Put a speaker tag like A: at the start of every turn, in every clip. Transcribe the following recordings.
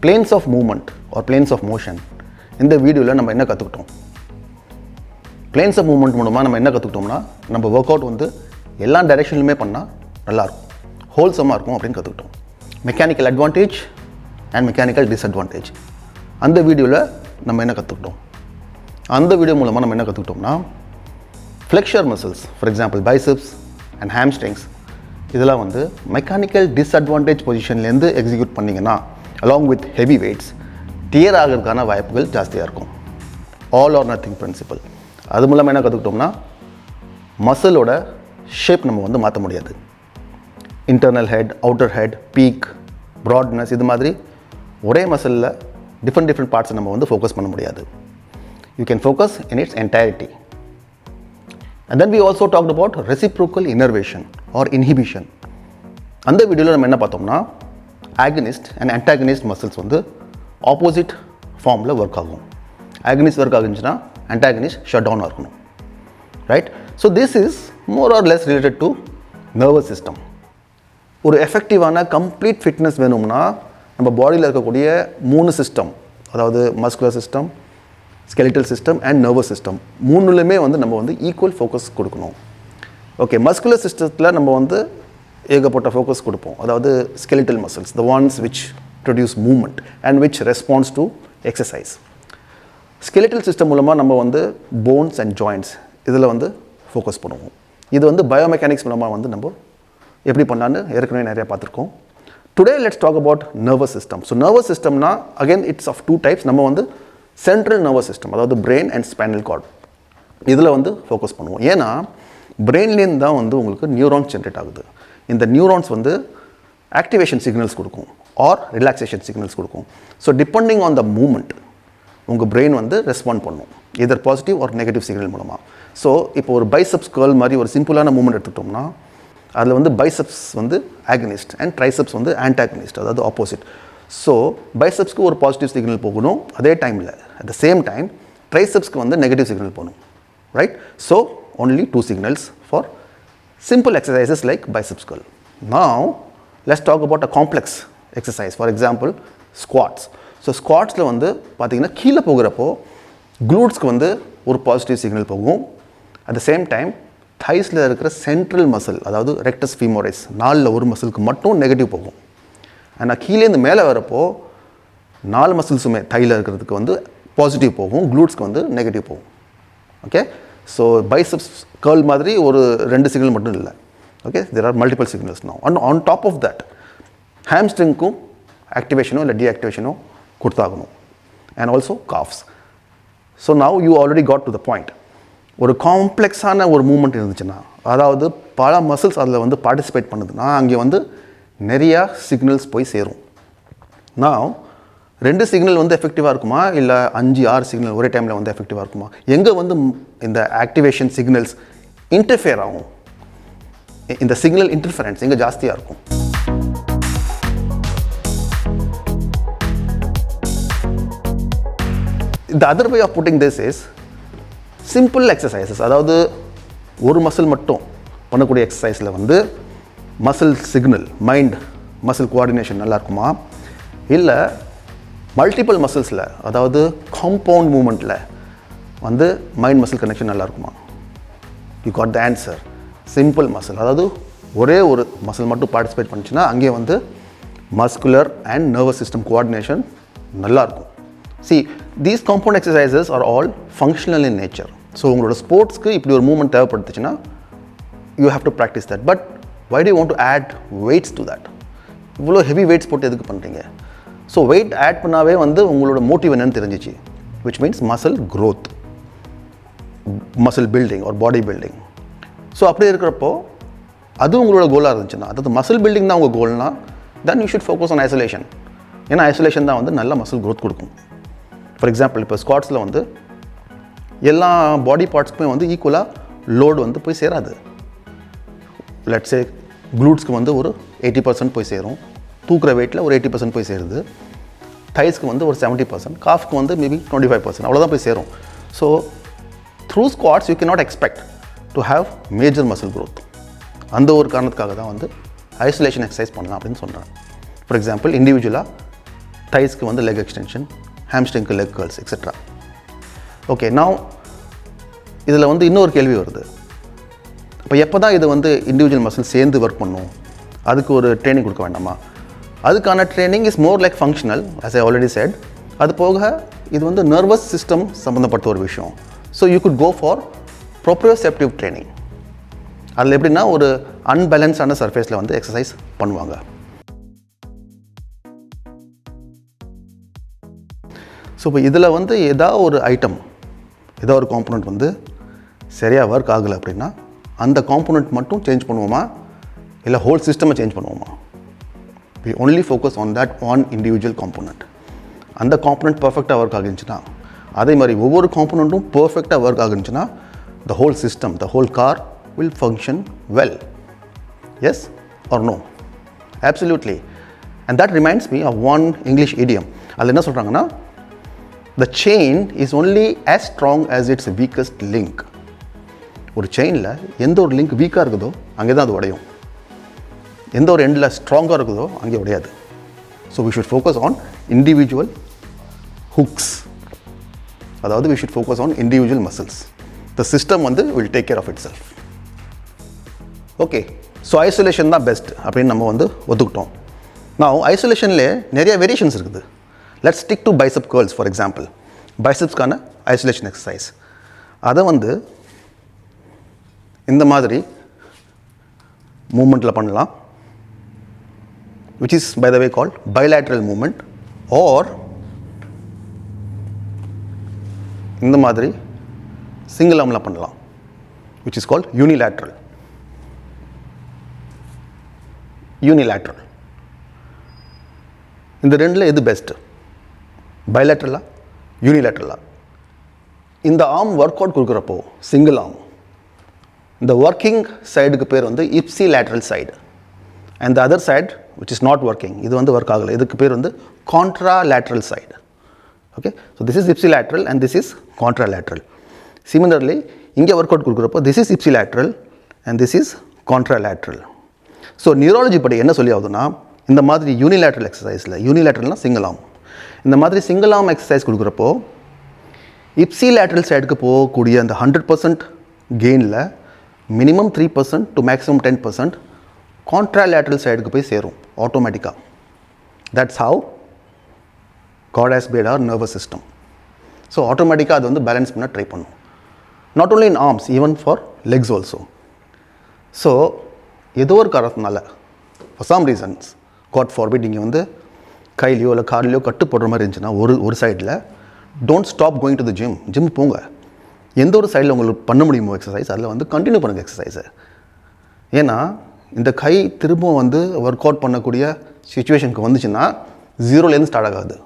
A: Planes of movement or planes of motion இந்த வீடியோவில் நம்ம என்ன கற்றுக்கிட்டோம்? பிளேன்ஸ் ஆஃப் மூவ்மெண்ட் மூலமாக நம்ம என்ன கற்றுக்கிட்டோம்னா, நம்ம ஒர்க் அவுட் வந்து எல்லா டைரெக்ஷன்லையுமே பண்ணால் நல்லாயிருக்கும், ஹோல்சமாக இருக்கும் அப்படின்னு கற்றுக்கிட்டோம். Mechanical advantage and mechanical disadvantage அந்த வீடியோவில் நம்ம என்ன கற்றுக்கிட்டோம்? அந்த வீடியோ மூலமாக நம்ம என்ன கற்றுக்கிட்டோம்னா, flexor muscles for example biceps and hamstrings இதெல்லாம் வந்து மெக்கானிக்கல் டிஸ்அட்வான்டேஜ் பொசிஷன்லேருந்து எக்ஸிக்யூட் பண்ணிங்கன்னா along with heavy weights tear ஆகிறதுக்கான வாய்ப்புகள் ஜாஸ்தியாக இருக்கும். All or nothing principle. அது மூலமாக என்ன கற்றுக்கிட்டோம்னா, மசிலோட ஷேப் நம்ம வந்து மாற்ற முடியாது. Internal head, outer head, peak, broadness இது மாதிரி ஒரே மசிலில் டிஃப்ரெண்ட் பார்ட்ஸை நம்ம வந்து ஃபோக்கஸ் பண்ண முடியாது. You can focus in its entirety. And then we also talked about reciprocal innervation or inhibition. அந்த வீடியோவில் நம்ம என்ன பார்த்தோம்னா, agonist and antagonist muscles வந்து ஆப்போசிட் ஃபார்மில் ஒர்க் ஆகும். agonist ஒர்க் ஆகுச்சுன்னா antagonist ஷட் டவுன் இருக்கணும், right? So this is more or less related to nervous system. ஒரு எஃபெக்டிவான கம்ப்ளீட் ஃபிட்னஸ் வேணும்னா நம்ம பாடியில் இருக்கக்கூடிய 3 சிஸ்டம், அதாவது muscular system, skeletal system and nervous system மூணுலையுமே வந்து நம்ம வந்து ஈக்குவல் ஃபோக்கஸ் கொடுக்கணும். ஓகே, மஸ்குலர் சிஸ்டத்தில் நம்ம வந்து ஏகப்பட்ட ஃபோக்கஸ் கொடுப்போம். அதாவது skeletal muscles, the ones which produce movement and which response to exercise. Skeletal system மூலமாக நம்ம வந்து போன்ஸ் அண்ட் ஜாயின்ட்ஸ் இதில் வந்து ஃபோக்கஸ் பண்ணுவோம். இது வந்து பயோமெக்கானிக்ஸ் மூலமாக வந்து நம்ம எப்படி பண்ணலான்னு ஏற்கனவே நிறையா பார்த்துருக்கோம். Today let's talk about nervous system. So nervous சிஸ்டம்னா அகெயின் இட்ஸ் ஆஃப் 2 டைப்ஸ். நம்ம வந்து சென்ட்ரல் நர்வஸ் சிஸ்டம், அதாவது பிரெயின் அண்ட் ஸ்பைனல் கார்டு, இதில் வந்து ஃபோக்கஸ் பண்ணுவோம். ஏன்னா பிரெயின்லேருந்து தான் வந்து உங்களுக்கு நியூரான்ஸ் ஜென்ரேட் ஆகுது. இந்த நியூரான்ஸ் வந்து ஆக்டிவேஷன் சிக்னல்ஸ் கொடுக்கும் ஆர் ரிலாக்ஸேஷன் சிக்னல்ஸ் கொடுக்கும். So depending on the moment உங்கள் பிரெயின் வந்து ரெஸ்பாண்ட் பண்ணும், either positive or negative signal மூலமாக. ஸோ இப்போ ஒரு பைசெப்ஸ் கர்ல் மாதிரி ஒரு சிம்பிளான மூமெண்ட் எடுத்துக்கிட்டோம்னா அதில் வந்து பைசெப்ஸ் வந்து ஆகனிஸ்ட் அண்ட் ட்ரைசெப்ஸ் வந்து ஆன்டாகனிஸ்ட், அதாவது ஆப்போசிட். ஸோ பைசெப்ஸ்க்கு ஒரு பாசிட்டிவ் சிக்னல் போகணும், அதே டைமில் அட் த சேம் டைம் ட்ரைசெப்ஸ்க்கு வந்து நெகட்டிவ் சிக்னல் போகணும், right? So only 2 signals for simple exercises like biceps curl. Now let's talk about a complex exercise. For example, squats. So ஸ்குவாட்ஸில் வந்து பார்த்திங்கன்னா கீழே போகிறப்போ க்ளூட்ஸ்க்கு வந்து ஒரு பாசிட்டிவ் சிக்னல் போகும். அட் த சேம் டைம் தைஸில் இருக்கிற சென்ட்ரல் மசில், அதாவது ரெக்டஸ் ஃபீமோரைஸ் 4ல் ஒரு மசிலுக்கு மட்டும் நெகட்டிவ் போகும். ஆனால் கீழேருந்து மேலே வரப்போ 4 மசில்ஸுமே தையில் இருக்கிறதுக்கு வந்து பாசிட்டிவ் போகும், க்ளூட்ஸ்க்கு வந்து நெகட்டிவ் போகும். ஓகே, ஸோ பைசெப்ஸ் கர்ல் மாதிரி ஒரு 2 சிக்னல் மட்டும் இல்லை. Okay, there are multiple signals now. And on top of that ஹாம்ஸ்ட்ரிங்க்கும் ஆக்டிவேஷனோ இல்லை டீஆக்டிவேஷனோ கொடுத்தாகணும். And also calves. So now you already got to the point. ஒரு காம்ப்ளெக்ஸான ஒரு மூமெண்ட் இருந்துச்சுன்னா, அதாவது பல மசில்ஸ் அதில் வந்து பார்ட்டிசிபேட் பண்ணுதுன்னா அங்கே வந்து நிறையா சிக்னல்ஸ் போய் சேரும். நான் 2 சிக்னல் வந்து எஃபெக்டிவாக இருக்குமா, இல்லை 5-6 சிக்னல் ஒரே டைமில் வந்து எஃபெக்டிவாக இருக்குமா? எங்கே வந்து இந்த ஆக்டிவேஷன் சிக்னல்ஸ் இன்டர்ஃபியர் ஆகும், இந்த சிக்னல் இன்டர்ஃபரன்ஸ் எங்கே ஜாஸ்தியாக இருக்கும்? The other way of putting this is simple exercises. அதாவது ஒரு மசில் மட்டும் பண்ணக்கூடிய எக்ஸசைஸில் வந்து muscle signal, mind muscle coordination நல்லா இருக்குமா, இல்லை மல்டிபிள் மசில்ஸில் அதாவது காம்பவுண்ட் மூமெண்ட்டில் வந்து மைண்ட் மசில் கனெக்ஷன் நல்லா இருக்குமா? You got the answer. Simple muscle, அதாவது ஒரே ஒரு மசில் மட்டும் பார்ட்டிசிபேட் பண்ணிச்சுன்னா அங்கே வந்து muscular and nervous system coordination நல்லாயிருக்கும். See, these compound exercises are all functional in nature. So உங்களோட ஸ்போர்ட்ஸ்க்கு இப்படி ஒரு மூமெண்ட் தேவைப்படுத்துச்சுன்னா you have to practise that. But why do you want to add weights to that? இவ்வளோ heavy weights போட்டு எதுக்கு பண்ணுறீங்க? ஸோ வெயிட் ஆட் பண்ணாவே வந்து உங்களோட மோட்டிவ் என்னன்னு தெரிஞ்சிச்சு, which means muscle growth, muscle building or body building. So அப்படி இருக்கிறப்போ அது உங்களோட கோலாக இருந்துச்சுன்னா, அதாவது மசில் பில்டிங் தான் உங்கள் கோல்னா, then you should focus on isolation. ஏன்னா ஐசோலேஷன் தான் வந்து நல்ல மசில் க்ரோத் கொடுக்கும். ஃபார் எக்ஸாம்பிள், இப்போ ஸ்குவாட்ஸில் வந்து எல்லா பாடி பார்ட்ஸ்க்குமே வந்து ஈக்குவலாக லோடு வந்து போய் சேராது. லெட்ஸே க்ளூட்ஸ்க்கு வந்து ஒரு 80% போய் சேரும், தூக்குற வெயிட்டில் ஒரு 80% போய் சேருது. தைஸ்க்கு வந்து ஒரு 70%, காஃப்க்கு வந்து மேபி 25%, அவ்வளோதான் போய் சேரும். So through squads you can not expect to have major muscle growth. அந்த ஒரு காரணத்துக்காக தான் வந்து ஐசோலேஷன் எக்ஸசைஸ் பண்ணலாம் அப்படின்னு சொல்கிறேன். ஃபார் எக்ஸாம்பிள், இண்டிவிஜுவலாக thighsக்கு வந்து leg extension, hamstringக்கு leg curls, etc. Okay, now இதில் வந்து இன்னொரு கேள்வி வருது. இப்போ எப்போ தான் இது வந்து இண்டிவிஜுவல் மசில் சேர்ந்து ஒர்க் பண்ணும், அதுக்கு ஒரு ட்ரைனிங் கொடுக்க வேண்டாமா? அதுக்கான training is more like functional, as I already said. அது போக இது வந்து நர்வஸ் சிஸ்டம் சம்மந்தப்பட்ட ஒரு விஷயம். So you could go for proprioceptive training. அதில் எப்படின்னா ஒரு அன்பேலன்ஸான சர்ஃபேஸில் வந்து எக்ஸசைஸ் பண்ணுவாங்க. ஸோ இப்போ இதில் வந்து ஏதாவது ஒரு ஐட்டம், ஏதோ ஒரு காம்போனண்ட் வந்து சரியாக ஒர்க் ஆகலை அப்படின்னா அந்த காம்போனண்ட் மட்டும் சேஞ்ச் பண்ணுவோமா, இல்லை ஹோல் சிஸ்டமை சேஞ்ச் பண்ணுவோமா? we only focus on that one individual component. அந்த காம்போனண்ட் பர்ஃபெக்டாக ஒர்க் ஆகிருந்துச்சுன்னா, அதே மாதிரி ஒவ்வொரு காம்போனண்ட்டும் பர்ஃபெக்டாக work ஆகிருந்துச்சுன்னா the whole system, the whole car will function well. Yes or no? Absolutely. And that reminds me of one English idiom. அதில் என்ன சொல்கிறாங்கன்னா, the chain is only as strong as its weakest link. ஒரு செயினில் எந்த ஒரு link வீக்காக இருக்குதோ அங்கே தான் அது உடையும், எந்த ஒரு எண்டில் ஸ்ட்ராங்காக இருக்குதோ அங்கே உடையாது. So we should focus on individual hooks, அதாவது we should focus on individual muscles. The system வந்து will take care of itself. Okay, so isolation தான் பெஸ்ட் அப்படின்னு நம்ம வந்து ஒத்துக்கிட்டோம். நான் ஐசோலேஷன்லேயே நிறைய வேரியேஷன்ஸ் இருக்குது. Let's stick to bicep curls for example. பைசப்ஸ்க்கான ஐசோலேஷன் எக்ஸசைஸ் அதை வந்து இந்த மாதிரி மூமெண்ட்டில் பண்ணலாம், which is by the way called bilateral movement, or இந்த மாதிரி சிங்கிள் ஆர்மில் பண்ணலாம், which is called unilateral. இந்த ரெண்டில் எது பெஸ்ட்டு, பைலேட்ரலா யூனிலேட்ரலா? இந்த ஆர்ம் ஒர்க் அவுட் கொடுக்குறப்போ சிங்கிள் ஆர்ம், இந்த ஒர்க்கிங் சைடுக்கு பேர் வந்து ipsilateral side, and the other side which is not working, இது வந்து ஒர்க் ஆகலை, இதுக்கு பேர் வந்து contralateral side. Okay, so this is ipsilateral and this is contralateral. Similarly இங்கே ஒர்க் அவுட் கொடுக்குறப்போ this is ipsilateral and this is contralateral. So neurology படி என்ன சொல்லி ஆகுதுன்னா, இந்த மாதிரி யூனிலேட்ரல் எக்ஸசைஸில், யூனிலேட்ரல்னால் சிங்கிள் ஆர்ம், இந்த மாதிரி சிங்கிள் ஆர்ம் எக்ஸசைஸ் கொடுக்குறப்போ இப்சிலேட்ரல் சைடுக்கு போகக்கூடிய அந்த 100% கெயினில் மினிமம் 3% டு மேக்ஸிமம் 10% கான்ட்ராலேட்ரல் சைடுக்கு போய் சேரும் ஆட்டோமேட்டிக்காக. That's how God has made our nervous system. So ஆட்டோமேட்டிக்காக அது வந்து பேலன்ஸ் பண்ண ட்ரை பண்ணும். Not only in arms, even for legs also. So ஏதோ ஒரு காரணத்தினால for some reasons, God forbid, நீங்கள் வந்து கையிலையோ இல்லை கார்லையோ கட்டு போடுற மாதிரி இருந்துச்சுன்னா ஒரு சைடில், don't stop going to the gym போங்க. எந்த ஒரு சைடில் உங்களுக்கு பண்ண முடியுமோ எக்ஸசைஸ், அதில் வந்து கண்டினியூ பண்ணுங்கள் எக்ஸசைஸை. ஏன்னா இந்த கை திரும்பவும் வந்து ஒர்க் அவுட் பண்ணக்கூடிய சுச்சுவேஷனுக்கு வந்துச்சுன்னா 0லேருந்து ஸ்டார்ட் ஆகாது,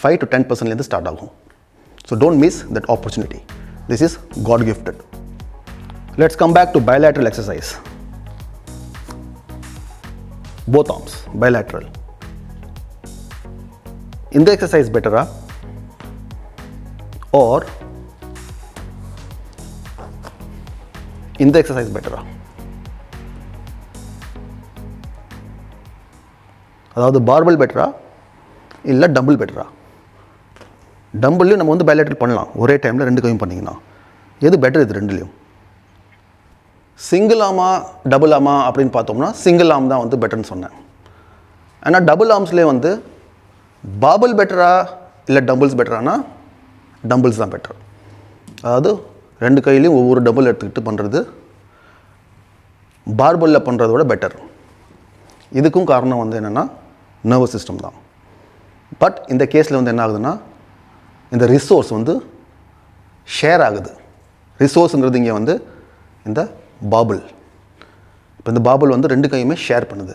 A: 5 to 10%லேருந்து ஸ்டார்ட் ஆகும். So don't miss that opportunity. This is God gifted. Let's come back to bilateral exercise. Both arms, bilateral. இந்த எக்ஸசைஸ் பெட்டரா ஆர் இந்த எக்ஸசைஸ் பெட்டரா? அதாவது பார்பல் பெட்டரா இல்லை டம்பிள் பெட்டரா? டம்பிள்லையும் நம்ம வந்து bilateral பண்ணலாம், ஒரே டைமில் 2 கையும் பண்ணிங்கன்னா. எது பெட்டர் இது ரெண்டுலேயும்? சிங்கிள் ஆர்மா டபுள் ஆர்மா அப்படின்னு பார்த்தோம்னா சிங்கிள் ஆர்ம் தான் வந்து பெட்டர்னு சொன்னேன். ஆனால் டபுள் ஆர்ம்ஸ்லேயே வந்து பார்பல் பெட்டரா இல்லை டம்பிள்ஸ் பெட்டரானா டம்பிள்ஸ் தான் பெட்டர். அதாவது 2 கையிலையும் ஒவ்வொரு டபுள் எடுத்துக்கிட்டு பண்ணுறது பார்பலில் பண்ணுறதோட பெட்டர். இதுக்கும் காரணம் வந்து என்னென்னா நர்வஸ் சிஸ்டம் தான். பட் இந்த கேஸில் வந்து என்ன ஆகுதுன்னா, இந்த ரிசோர்ஸ் வந்து ஷேர் ஆகுது. ரிசோர்ஸுங்கிறது இங்கே வந்து இந்த பாபிள். இப்போ இந்த பாபிள் வந்து 2 கையுமே ஷேர் பண்ணுது.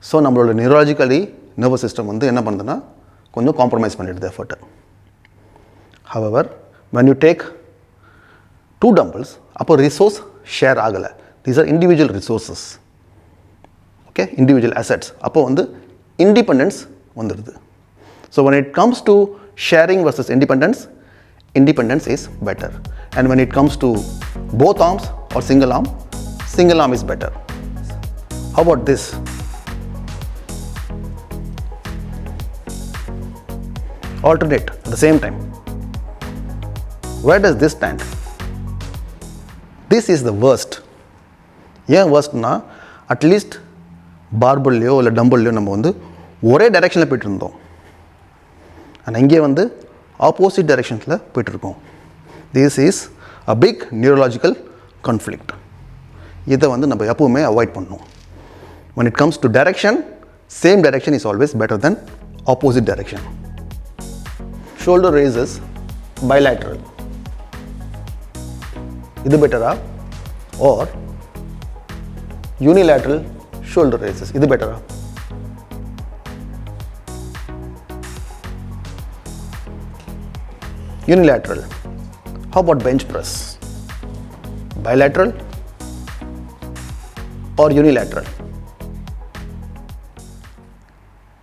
A: ஸோ நம்மளோட நியூராலஜிக்கலி நர்வஸ் சிஸ்டம் வந்து என்ன பண்ணுதுன்னா கொஞ்சம் காம்ப்ரமைஸ் பண்ணிடுது எஃபர்ட்டை. However when you take 2 dumbbells, அப்போ ரிசோர்ஸ் ஷேர் ஆகலை. These are individual resources. Okay, individual assets. அப்போ வந்து இண்டிபெண்டன்ஸ் வந்துடுது. So when it comes to sharing versus independence is better. And when it comes to both arms or single arm is better. How about this? alternate at the same time. Where does this stand? This is the worst. ஏன் worstனா at least பார்பல்லையோ இல்லை டம்பிள்லையோ நம்ம வந்து ஒரே டைரெக்ஷனில் போய்ட்டு இருந்தோம். ஆனால் இங்கே வந்து ஆப்போசிட் டைரெக்ஷன்ஸில் போய்ட்டுருக்கோம். This is a big neurological conflict. இதை வந்து நம்ம எப்பவுமே அவாய்ட் பண்ணணும். when it comes to direction, same direction is always better than opposite direction. Shoulder raises bilateral. இது பெட்டரா or unilateral shoulder raises? இது பெட்டரா? Unilateral. How about bench press? Bilateral or unilateral?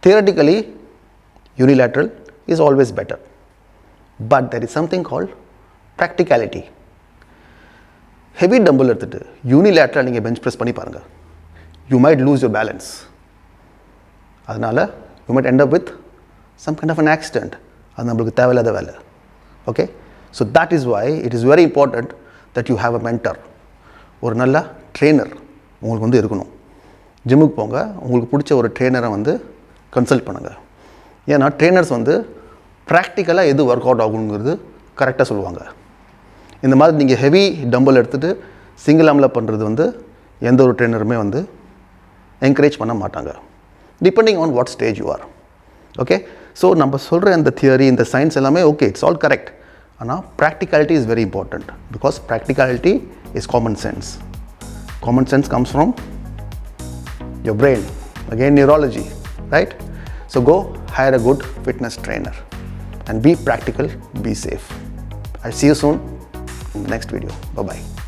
A: Theoretically, unilateral is always better, but there is something called practicality. Heavy dumbbell எடுத்துட்டு unilateral நீங்கள் bench press பண்ணி பாருங்க, you might lose your balance. அதனால you might end up with some kind of an accident. அது நம்மளுக்கு தேவையில்லாத வேலை. Okay, so that is why it is very important that you have a mentor. ஒரு நல்ல trainer உங்களுக்கு வந்து இருக்கணும். ஜிம்முக்கு போங்க, உங்களுக்கு பிடிச்ச ஒரு ட்ரெயினரை வந்து கன்சல்ட் பண்ணுங்கள். ஏன்னா ட்ரெயினர்ஸ் வந்து ப்ராக்டிக்கலாக எது ஒர்க் அவுட் ஆகுங்கிறது கரெக்டாக சொல்லுவாங்க. இந்த மாதிரி நீங்கள் ஹெவி டம்பிள் எடுத்துகிட்டு சிங்கிள் ஆர்மில் பண்ணுறது வந்து எந்த ஒரு ட்ரெயினருமே வந்து என்கரேஜ் பண்ண மாட்டாங்க, depending on what stage you are. Okay, so நம்ம சொல்கிற இந்த தியரி, இந்த சயின்ஸ் எல்லாமே ஓகே, இட்ஸ் ஆல் கரெக்ட். ஆனால் practicality is very important, because practicality is common sense. Common sense comes from your brain, again neurology, right? So go hire a good fitness trainer and be practical, be safe. I'll see you soon in the next video. Bye bye.